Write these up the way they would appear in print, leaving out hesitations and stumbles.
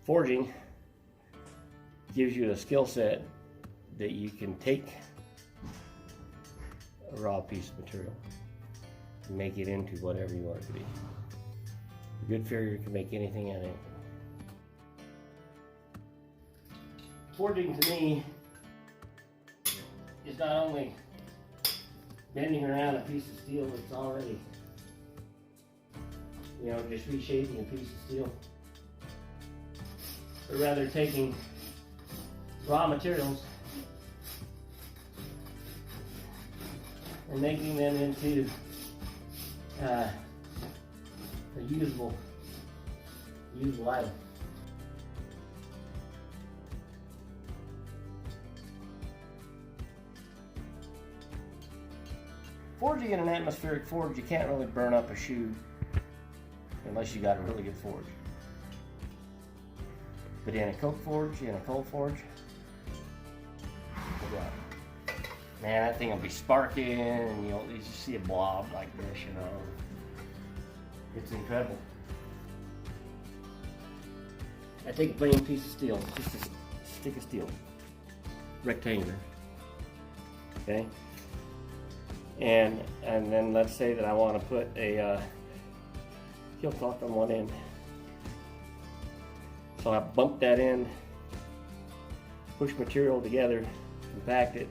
Forging gives you a skill set that you can take a raw piece of material and make it into whatever you want it to be. A good farrier can make anything out of it. Forging to me is not only bending around a piece of steel that's already, just reshaping a piece of steel, but rather taking raw materials and making them into a usable item. Forging in an atmospheric forge, you can't really burn up a shoe unless you got a really good forge. But in a coke forge, in a coal forge, man, that thing will be sparking, and you just see a blob like this, It's incredible. I take a plain piece of steel, just a stick of steel, rectangular, okay? And then let's say that I want to put a heel clock on one end. So I bump that end, push material together, compact it.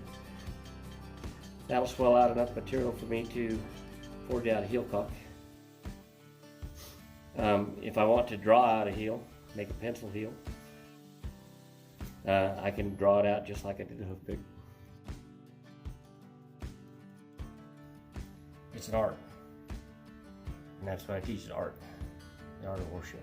That'll swell out enough material for me to forge out a heel cock. If I want to draw out a heel, make a pencil heel, I can draw it out just like I did the hoof pick. It's an art, and that's what I teach, the art of horseshoe.